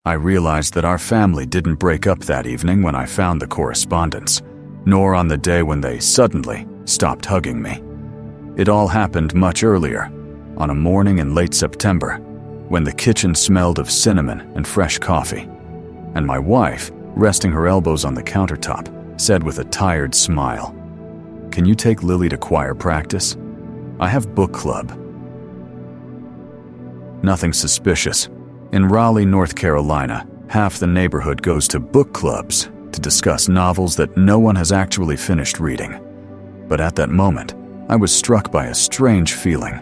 I realized that our family didn't break up that evening when I found the correspondence, nor on the day when they suddenly stopped hugging me. It all happened much earlier, on a morning in late September, when the kitchen smelled of cinnamon and fresh coffee, and my wife, resting her elbows on the countertop, said with a tired smile, "Can you take Lily to choir practice? I have book club." Nothing suspicious. In Raleigh, North Carolina, half the neighborhood goes to book clubs to discuss novels that no one has actually finished reading. But at that moment, I was struck by a strange feeling,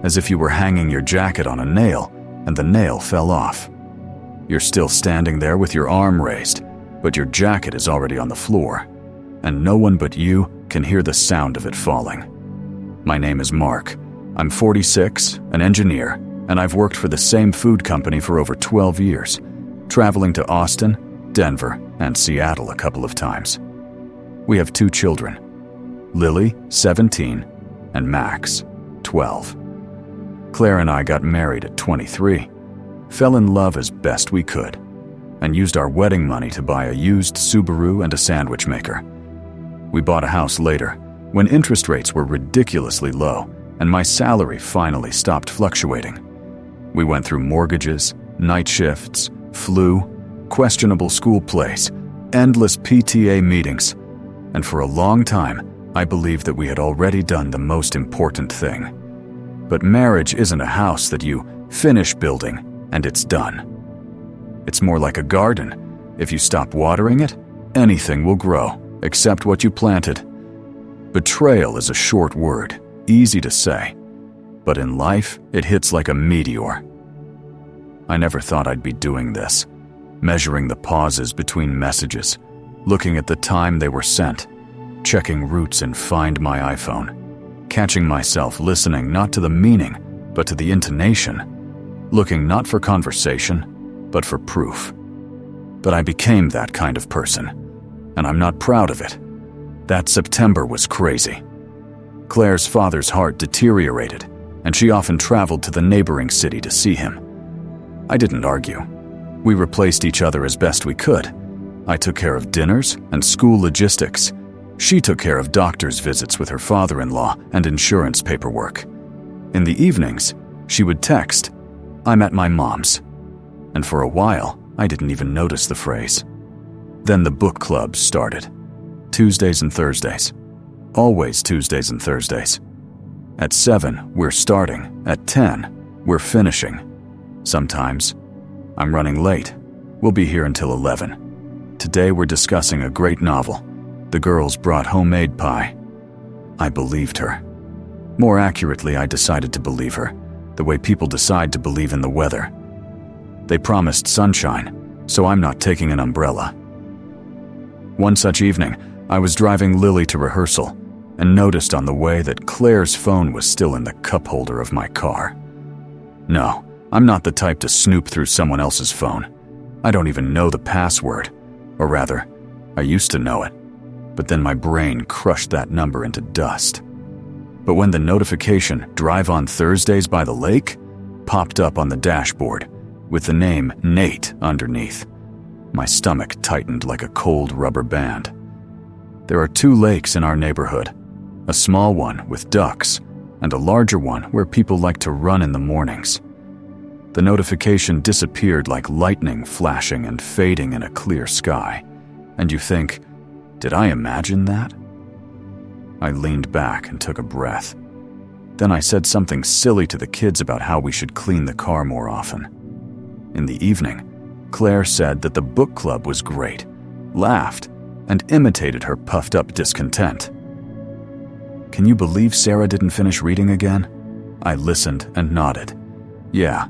as if you were hanging your jacket on a nail and the nail fell off. You're still standing there with your arm raised, but your jacket is already on the floor, and no one but you can hear the sound of it falling. My name is Mark. I'm 46, an engineer, and I've worked for the same food company for over 12 years, traveling to Austin, Denver, and Seattle a couple of times. We have 2 children, Lily, 17, and Max, 12. Claire and I got married at 23, fell in love as best we could, and used our wedding money to buy a used Subaru and a sandwich maker. We bought a house later, when interest rates were ridiculously low, and my salary finally stopped fluctuating. We went through mortgages, night shifts, flu, questionable school plays, endless PTA meetings, and for a long time, I believed that we had already done the most important thing. But marriage isn't a house that you finish building and it's done. It's more like a garden. If you stop watering it, anything will grow, except what you planted. Betrayal is a short word, easy to say, but in life, it hits like a meteor. I never thought I'd be doing this, measuring the pauses between messages, looking at the time they were sent, checking routes in Find My iPhone, catching myself listening not to the meaning, but to the intonation, looking not for conversation, but for proof. But I became that kind of person, and I'm not proud of it. That September was crazy. Claire's father's heart deteriorated, and she often traveled to the neighboring city to see him. I didn't argue. We replaced each other as best we could. I took care of dinners and school logistics. She took care of doctor's visits with her father-in-law and insurance paperwork. In the evenings, she would text, "I'm at my mom's." And for a while, I didn't even notice the phrase. Then the book club started. Tuesdays and Thursdays. Always Tuesdays and Thursdays. At 7, we're starting. At 10, we're finishing. Sometimes, I'm running late. We'll be here until 11. Today we're discussing a great novel. The girls brought homemade pie. I believed her. More accurately, I decided to believe her, the way people decide to believe in the weather. They promised sunshine, so I'm not taking an umbrella. One such evening, I was driving Lily to rehearsal and noticed on the way that Claire's phone was still in the cup holder of my car. No, I'm not the type to snoop through someone else's phone. I don't even know the password, or rather, I used to know it, but then my brain crushed that number into dust. But when the notification, "Drive on Thursdays by the lake," popped up on the dashboard, with the name Nate underneath, my stomach tightened like a cold rubber band. There are 2 lakes in our neighborhood, a small one with ducks, and a larger one where people like to run in the mornings. The notification disappeared like lightning flashing and fading in a clear sky, and you think, did I imagine that? I leaned back and took a breath. Then I said something silly to the kids about how we should clean the car more often. In the evening, Claire said that the book club was great, laughed, and imitated her puffed-up discontent. Can you believe Sarah didn't finish reading again? I listened and nodded. Yeah.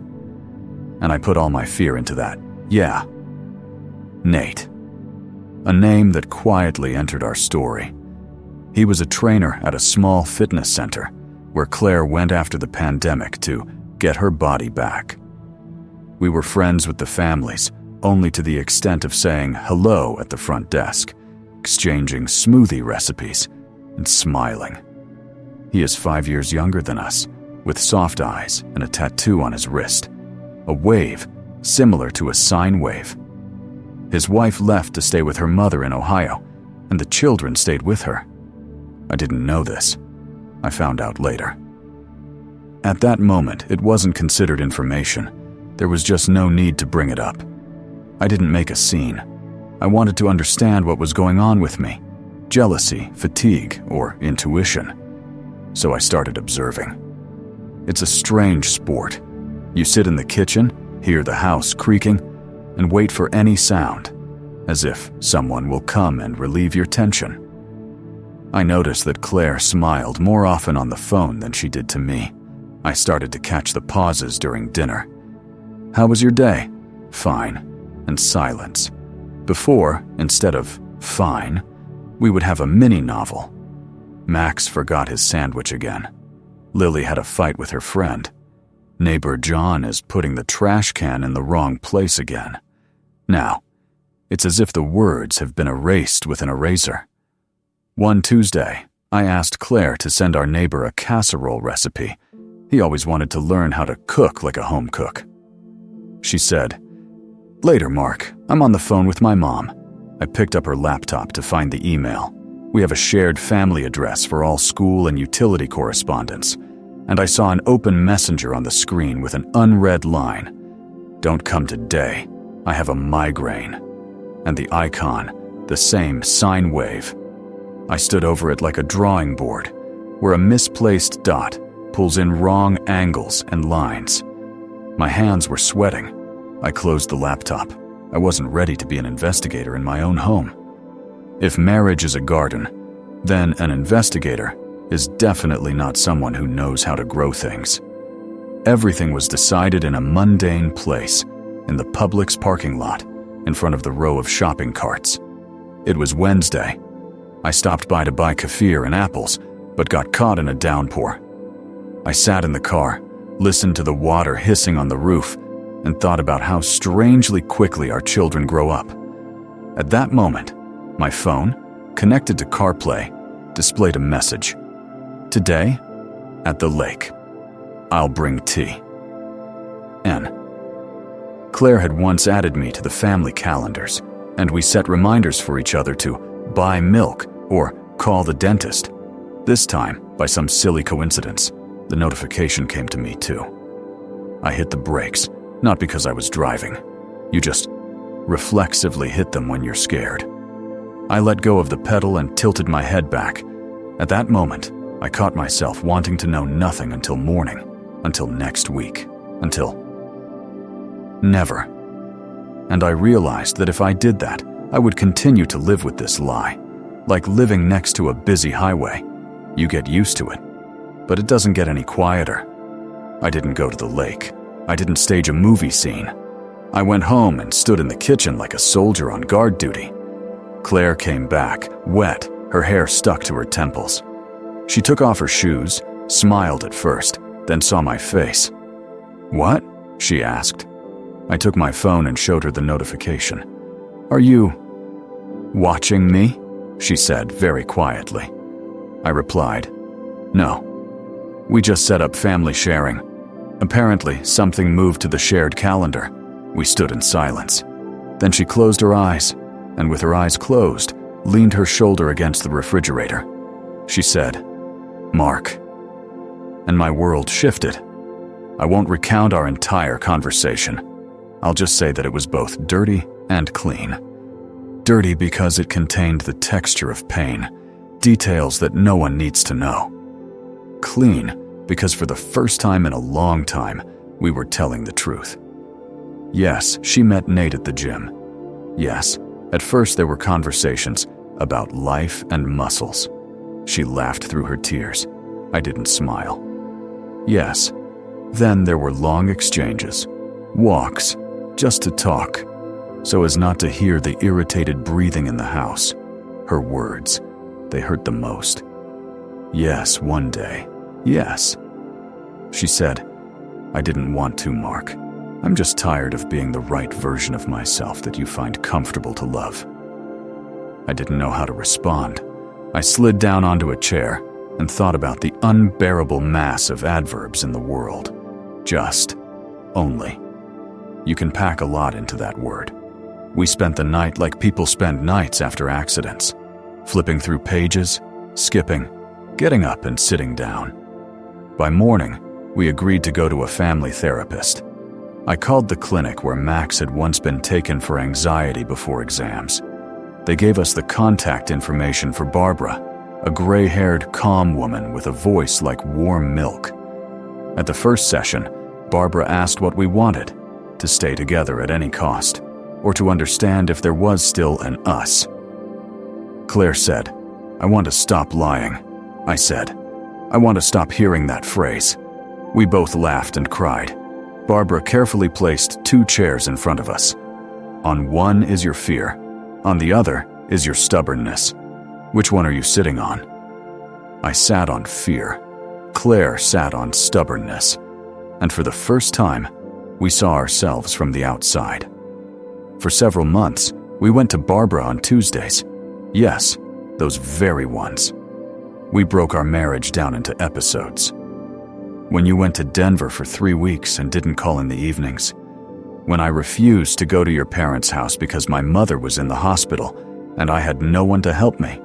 And I put all my fear into that. Yeah. Nate. A name that quietly entered our story. He was a trainer at a small fitness center where Claire went after the pandemic to get her body back. We were friends with the families, only to the extent of saying hello at the front desk, exchanging smoothie recipes, and smiling. He is 5 years younger than us, with soft eyes and a tattoo on his wrist, a wave similar to a sine wave. His wife left to stay with her mother in Ohio, and the children stayed with her. I didn't know this. I found out later. At that moment, it wasn't considered information. There was just no need to bring it up. I didn't make a scene. I wanted to understand what was going on with me. Jealousy, fatigue, or intuition. So I started observing. It's a strange sport. You sit in the kitchen, hear the house creaking, and wait for any sound, as if someone will come and relieve your tension. I noticed that Claire smiled more often on the phone than she did to me. I started to catch the pauses during dinner. "How was your day?" "Fine," and silence. Before, instead of "fine," we would have a mini novel. Max forgot his sandwich again. Lily had a fight with her friend. Neighbor John is putting the trash can in the wrong place again. Now, it's as if the words have been erased with an eraser. One Tuesday, I asked Claire to send our neighbor a casserole recipe. He always wanted to learn how to cook like a home cook. She said, "Later, Mark. I'm on the phone with my mom." I picked up her laptop to find the email. We have a shared family address for all school and utility correspondence, and I saw an open messenger on the screen with an unread line. "Don't come today. I have a migraine." And the icon, the same sine wave. I stood over it like a drawing board, where a misplaced dot pulls in wrong angles and lines. My hands were sweating. I closed the laptop. I wasn't ready to be an investigator in my own home. If marriage is a garden, then an investigator is definitely not someone who knows how to grow things. Everything was decided in a mundane place, in the Publix parking lot, in front of the row of shopping carts. It was Wednesday. I stopped by to buy kefir and apples, but got caught in a downpour. I sat in the car, listened to the water hissing on the roof, and thought about how strangely quickly our children grow up. At that moment, my phone, connected to CarPlay, displayed a message. "Today, at the lake. I'll bring tea. N." Claire had once added me to the family calendars, and we set reminders for each other to buy milk or call the dentist. This time, by some silly coincidence, the notification came to me too. I hit the brakes, not because I was driving. You just reflexively hit them when you're scared. I let go of the pedal and tilted my head back. At that moment, I caught myself wanting to know nothing until morning, until next week, until never. And I realized that if I did that, I would continue to live with this lie, like living next to a busy highway. You get used to it, but it doesn't get any quieter. I didn't go to the lake. I didn't stage a movie scene. I went home and stood in the kitchen like a soldier on guard duty. Claire came back, wet, her hair stuck to her temples. She took off her shoes, smiled at first, then saw my face. "What?" she asked. I took my phone and showed her the notification. "Are you watching me?" she said very quietly. I replied, "No. We just set up family sharing. Apparently, something moved to the shared calendar." We stood in silence. Then she closed her eyes, and with her eyes closed, leaned her shoulder against the refrigerator. She said, "Mark." And my world shifted. I won't recount our entire conversation. I'll just say that it was both dirty and clean. Dirty because it contained the texture of pain, details that no one needs to know. Clean because for the first time in a long time, we were telling the truth. Yes, she met Nate at the gym. Yes, at first there were conversations about life and muscles. She laughed through her tears. I didn't smile. Yes, then there were long exchanges, walks, just to talk, so as not to hear the irritated breathing in the house. Her words, they hurt the most. Yes, one day. Yes. She said, "I didn't want to, Mark. I'm just tired of being the right version of myself that you find comfortable to love." I didn't know how to respond. I slid down onto a chair and thought about the unbearable mass of adverbs in the world. Just, only. You can pack a lot into that word. We spent the night like people spend nights after accidents, flipping through pages, skipping, getting up and sitting down. By morning, we agreed to go to a family therapist. I called the clinic where Max had once been taken for anxiety before exams. They gave us the contact information for Barbara, a gray-haired, calm woman with a voice like warm milk. At the first session, Barbara asked what we wanted, to stay together at any cost, or to understand if there was still an us. Claire said, "I want to stop lying." I said, "I want to stop hearing that phrase." We both laughed and cried. Barbara carefully placed 2 chairs in front of us. On one is your fear. On the other is your stubbornness. Which one are you sitting on? I sat on fear. Claire sat on stubbornness. And for the first time, we saw ourselves from the outside. For several months, we went to Barbara on Tuesdays. Yes, those very ones. We broke our marriage down into episodes. When you went to Denver for 3 weeks and didn't call in the evenings. When I refused to go to your parents' house because my mother was in the hospital and I had no one to help me.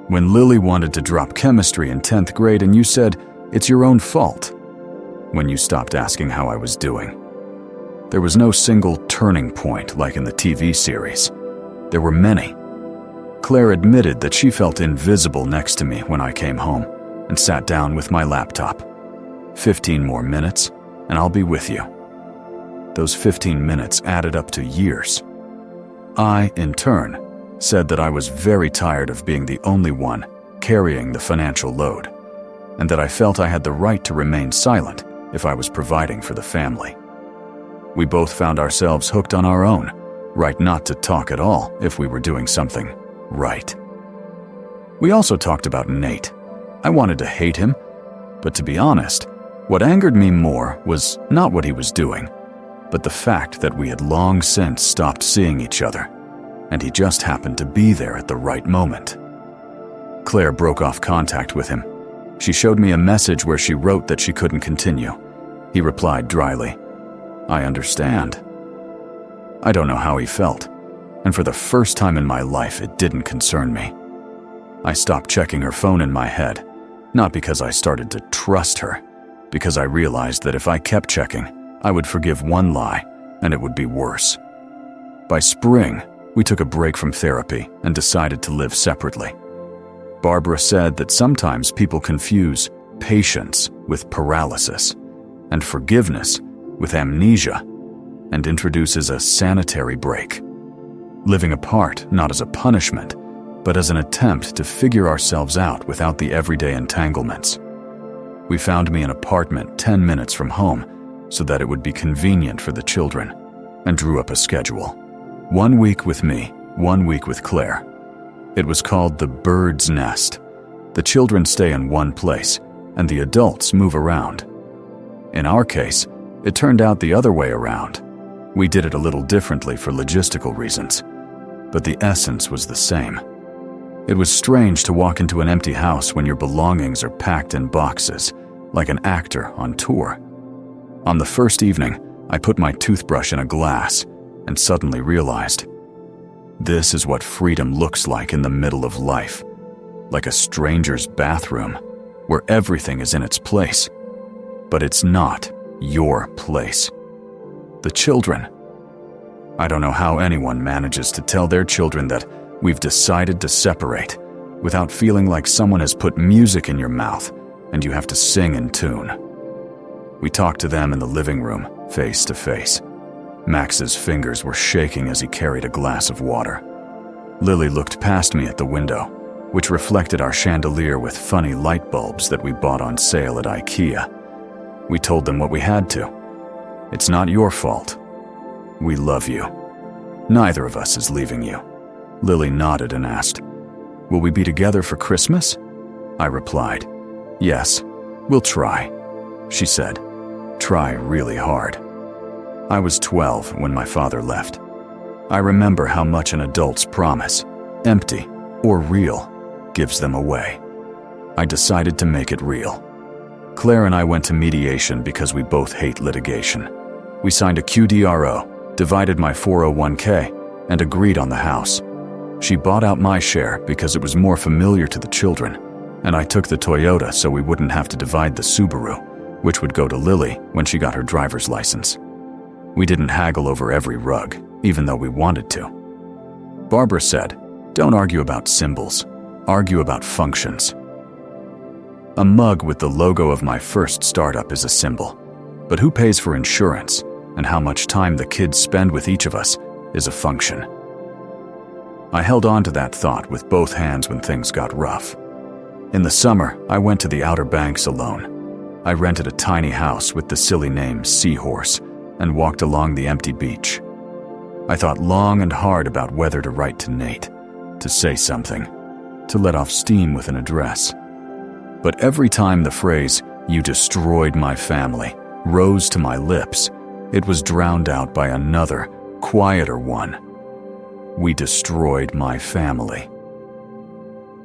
When Lily wanted to drop chemistry in 10th grade and you said, "It's your own fault." When you stopped asking how I was doing. There was no single turning point like in the TV series. There were many. Claire admitted that she felt invisible next to me when I came home and sat down with my laptop. 15 more minutes, and I'll be with you. Those 15 minutes added up to years. I, in turn, said that I was very tired of being the only one carrying the financial load, and that I felt I had the right to remain silent if I was providing for the family. We both found ourselves hooked on our own, right not to talk at all if we were doing something right. We also talked about Nate. I wanted to hate him, but to be honest, what angered me more was not what he was doing, but the fact that we had long since stopped seeing each other, and he just happened to be there at the right moment. Claire broke off contact with him. She showed me a message where she wrote that she couldn't continue. He replied dryly, "I understand." I don't know how he felt, and for the first time in my life it didn't concern me. I stopped checking her phone in my head, not because I started to trust her, because I realized that if I kept checking, I would forgive one lie, and it would be worse. By spring, we took a break from therapy and decided to live separately. Barbara said that sometimes people confuse patience with paralysis, and forgiveness with amnesia, and introduces a sanitary break. Living apart not as a punishment, but as an attempt to figure ourselves out without the everyday entanglements. We found me an apartment 10 minutes from home so that it would be convenient for the children, and drew up a schedule. 1 week with me, 1 week with Claire. It was called the Bird's Nest. The children stay in one place, and the adults move around. In our case, it turned out the other way around. We did it a little differently for logistical reasons, but the essence was the same. It was strange to walk into an empty house when your belongings are packed in boxes, like an actor on tour. On the first evening, I put my toothbrush in a glass and suddenly realized, this is what freedom looks like in the middle of life, like a stranger's bathroom, where everything is in its place. But it's not your place. The children. I don't know how anyone manages to tell their children that we've decided to separate without feeling like someone has put music in your mouth and you have to sing in tune. We talked to them in the living room, face to face. Max's fingers were shaking as he carried a glass of water. Lily looked past me at the window, which reflected our chandelier with funny light bulbs that we bought on sale at IKEA. We told them what we had to. It's not your fault. We love you. Neither of us is leaving you. Lily nodded and asked, "Will we be together for Christmas?" I replied, "Yes, we'll try." She said, "Try really hard." I was 12 when my father left. I remember how much an adult's promise, empty or real, gives them away. I decided to make it real. Claire and I went to mediation because we both hate litigation. We signed a QDRO, divided my 401k, and agreed on the house. She bought out my share because it was more familiar to the children, and I took the Toyota so we wouldn't have to divide the Subaru, which would go to Lily when she got her driver's license. We didn't haggle over every rug, even though we wanted to. Barbara said, "Don't argue about symbols, argue about functions." A mug with the logo of my first startup is a symbol, but who pays for insurance and how much time the kids spend with each of us is a function. I held on to that thought with both hands when things got rough. In the summer, I went to the Outer Banks alone. I rented a tiny house with the silly name Seahorse and walked along the empty beach. I thought long and hard about whether to write to Nate, to say something, to let off steam with an address. But every time the phrase, "You destroyed my family," rose to my lips, it was drowned out by another, quieter one. We destroyed my family.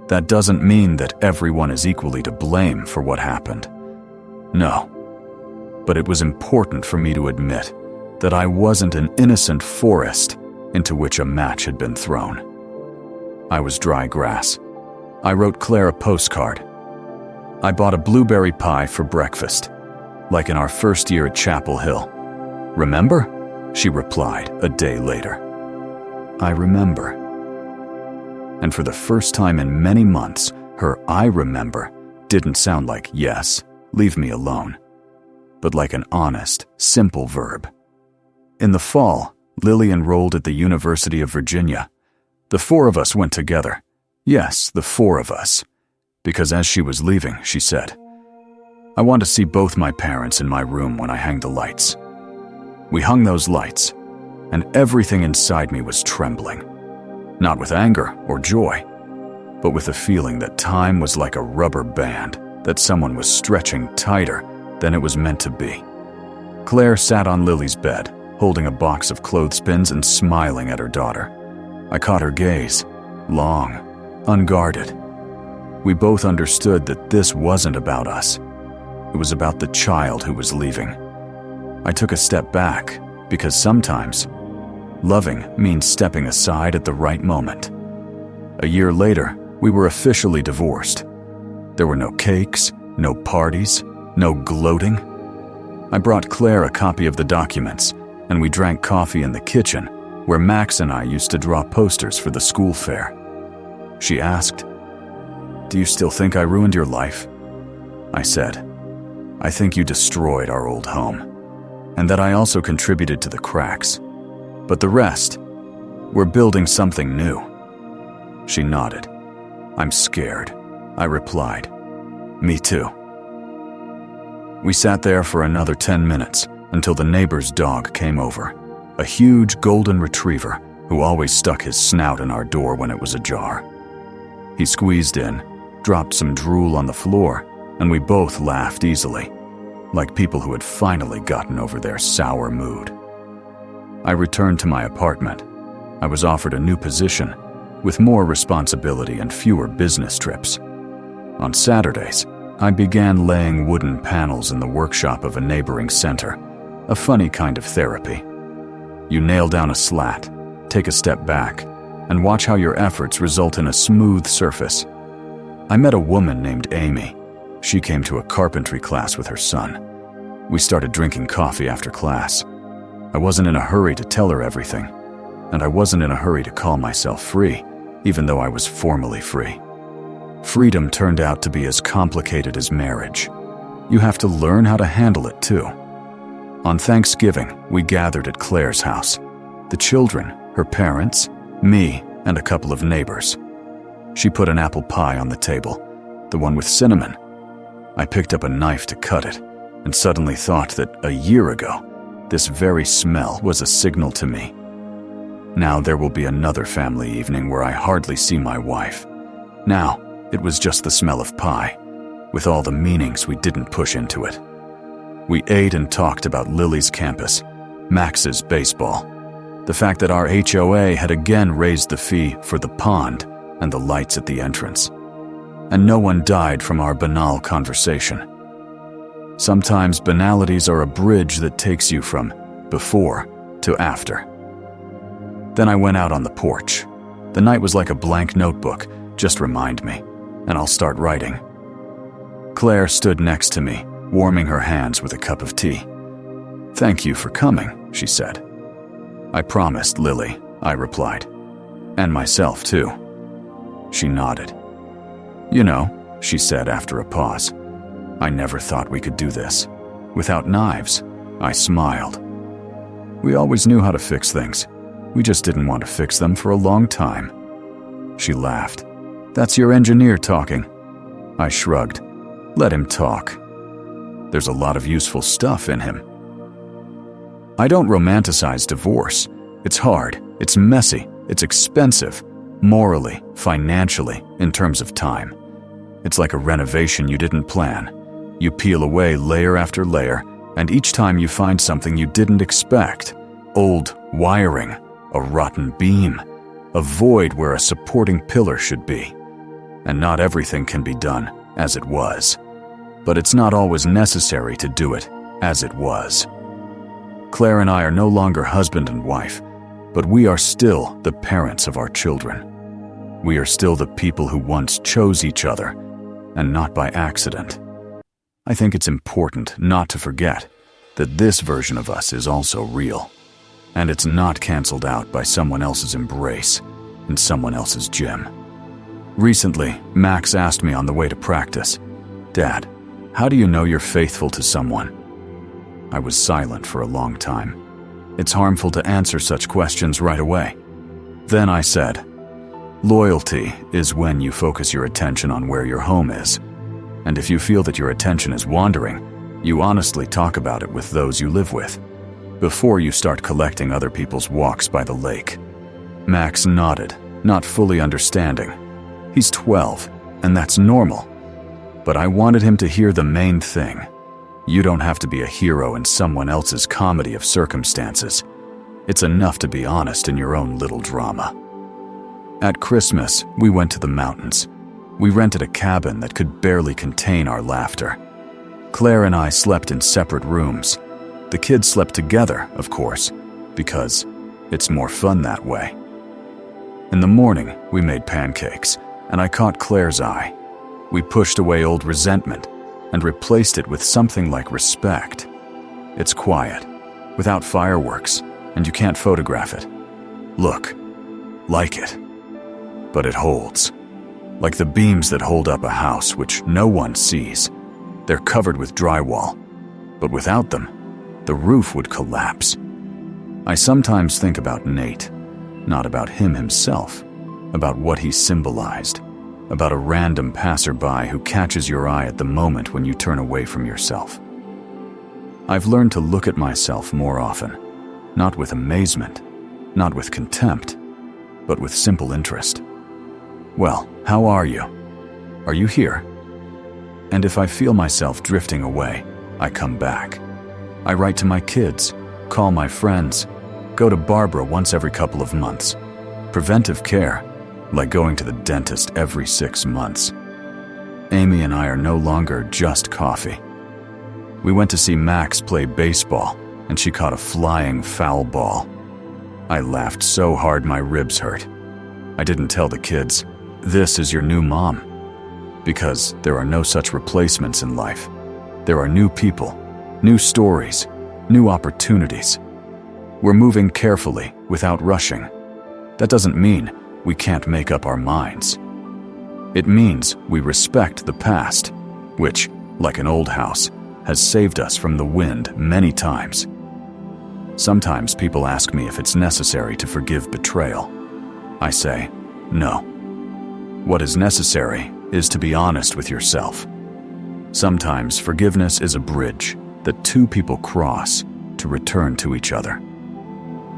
That doesn't mean that everyone is equally to blame for what happened. No. But it was important for me to admit that I wasn't an innocent forest into which a match had been thrown. I was dry grass. I wrote Claire a postcard. I bought a blueberry pie for breakfast, like in our first year at Chapel Hill. "Remember?" she replied a day later. I remember. And for the first time in many months, her "I remember" didn't sound like "yes, leave me alone," but like an honest, simple verb. In the fall, Lily enrolled at the University of Virginia. The four of us went together. Yes, the four of us. Because as she was leaving, she said, "I want to see both my parents in my room when I hang the lights." We hung those lights, and everything inside me was trembling. Not with anger or joy, but with the feeling that time was like a rubber band that someone was stretching tighter than it was meant to be. Claire sat on Lily's bed, holding a box of clothespins and smiling at her daughter. I caught her gaze, long, unguarded. We both understood that this wasn't about us. It was about the child who was leaving. I took a step back, because sometimes loving means stepping aside at the right moment. A year later, we were officially divorced. There were no cakes, no parties, no gloating. I brought Claire a copy of the documents, and we drank coffee in the kitchen, where Max and I used to draw posters for the school fair. She asked, "Do you still think I ruined your life?" I said, "I think you destroyed our old home, and that I also contributed to the cracks. But the rest, we're building something new." She nodded. "I'm scared," I replied. "Me too." We sat there for another 10 minutes until the neighbor's dog came over, a huge golden retriever who always stuck his snout in our door when it was ajar. He squeezed in, dropped some drool on the floor, and we both laughed easily, like people who had finally gotten over their sour mood. I returned to my apartment. I was offered a new position, with more responsibility and fewer business trips. On Saturdays, I began laying wooden panels in the workshop of a neighboring center, a funny kind of therapy. You nail down a slat, take a step back, and watch how your efforts result in a smooth surface. I met a woman named Amy. She came to a carpentry class with her son. We started drinking coffee after class. I wasn't in a hurry to tell her everything, and I wasn't in a hurry to call myself free, even though I was formally free. Freedom turned out to be as complicated as marriage. You have to learn how to handle it too. On Thanksgiving, we gathered at Claire's house. The children, her parents, me, and a couple of neighbors. She put an apple pie on the table, the one with cinnamon. I picked up a knife to cut it, and suddenly thought that a year ago, this very smell was a signal to me. Now there will be another family evening where I hardly see my wife. Now, it was just the smell of pie, with all the meanings we didn't push into it. We ate and talked about Lily's campus, Max's baseball, the fact that our HOA had again raised the fee for the pond and the lights at the entrance. And no one died from our banal conversation. Sometimes banalities are a bridge that takes you from before to after. Then I went out on the porch. The night was like a blank notebook. Just remind me, and I'll start writing. Claire stood next to me, warming her hands with a cup of tea. "Thank you for coming," she said. "I promised, Lily," I replied. "And myself, too." She nodded. "You know," she said after a pause, "I never thought we could do this. Without knives." I smiled. "We always knew how to fix things. We just didn't want to fix them for a long time." She laughed. "That's your engineer talking." I shrugged. "Let him talk. There's a lot of useful stuff in him." I don't romanticize divorce. It's hard, it's messy, it's expensive, morally, financially, in terms of time. It's like a renovation you didn't plan. You peel away layer after layer, and each time you find something you didn't expect. Old wiring, a rotten beam, a void where a supporting pillar should be. And not everything can be done as it was. But it's not always necessary to do it as it was. Claire and I are no longer husband and wife, but we are still the parents of our children. We are still the people who once chose each other, and not by accident. I think it's important not to forget that this version of us is also real, and it's not canceled out by someone else's embrace in someone else's gym. Recently, Max asked me on the way to practice, "Dad, how do you know you're faithful to someone?" I was silent for a long time. It's harmful to answer such questions right away. Then I said, "Loyalty is when you focus your attention on where your home is. And if you feel that your attention is wandering, you honestly talk about it with those you live with, before you start collecting other people's walks by the lake." Max nodded, not fully understanding. He's 12, and that's normal. But I wanted him to hear the main thing. You don't have to be a hero in someone else's comedy of circumstances. It's enough to be honest in your own little drama. At Christmas, we went to the mountains. We rented a cabin that could barely contain our laughter. Claire and I slept in separate rooms. The kids slept together, of course, because it's more fun that way. In the morning, we made pancakes, and I caught Claire's eye. We pushed away old resentment and replaced it with something like respect. It's quiet, without fireworks, and you can't photograph it. Look, like it. But it holds. Like the beams that hold up a house which no one sees. They're covered with drywall, but without them, the roof would collapse. I sometimes think about Nate, not about him himself, about what he symbolized, about a random passerby who catches your eye at the moment when you turn away from yourself. I've learned to look at myself more often, not with amazement, not with contempt, but with simple interest. Well, how are you? Are you here? And if I feel myself drifting away, I come back. I write to my kids, call my friends, go to Barbara once every couple of months. Preventive care, like going to the dentist every 6 months. Amy and I are no longer just coffee. We went to see Max play baseball, and she caught a flying foul ball. I laughed so hard my ribs hurt. I didn't tell the kids, "This is your new mom," because there are no such replacements in life. There are new people, new stories, new opportunities. We're moving carefully, without rushing. That doesn't mean we can't make up our minds. It means we respect the past, which, like an old house, has saved us from the wind many times. Sometimes people ask me if it's necessary to forgive betrayal. I say, no. What is necessary is to be honest with yourself. Sometimes forgiveness is a bridge that two people cross to return to each other.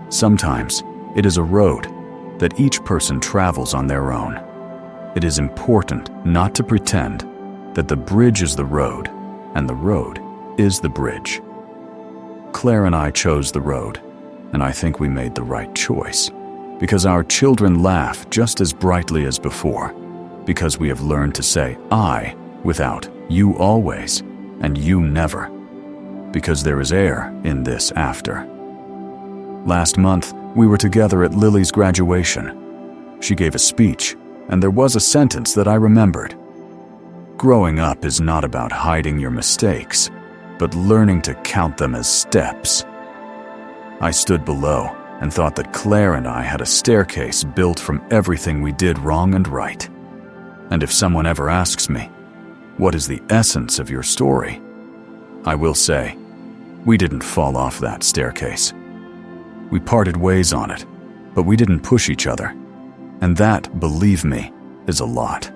Sometimes it is a road that each person travels on their own. It is important not to pretend that the bridge is the road and the road is the bridge. Claire and I chose the road, and I think we made the right choice, because our children laugh just as brightly as before, because we have learned to say I without you always and you never, because there is air in this after. Last month, we were together at Lily's graduation. She gave a speech, and there was a sentence that I remembered. Growing up is not about hiding your mistakes, but learning to count them as steps. I stood below and thought that Claire and I had a staircase built from everything we did wrong and right. And if someone ever asks me, what is the essence of your story? I will say, we didn't fall off that staircase. We parted ways on it, but we didn't push each other. And that, believe me, is a lot.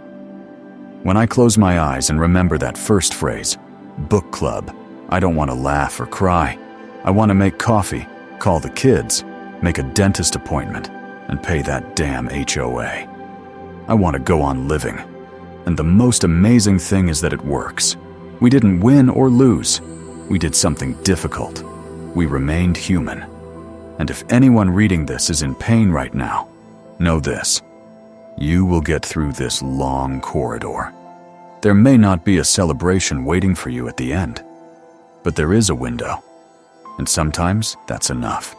When I close my eyes and remember that first phrase, book club, I don't want to laugh or cry. I want to make coffee, call the kids, make a dentist appointment, and pay that damn HOA. I want to go on living. And the most amazing thing is that it works. We didn't win or lose. We did something difficult. We remained human. And if anyone reading this is in pain right now, know this. You will get through this long corridor. There may not be a celebration waiting for you at the end, but there is a window. And sometimes that's enough.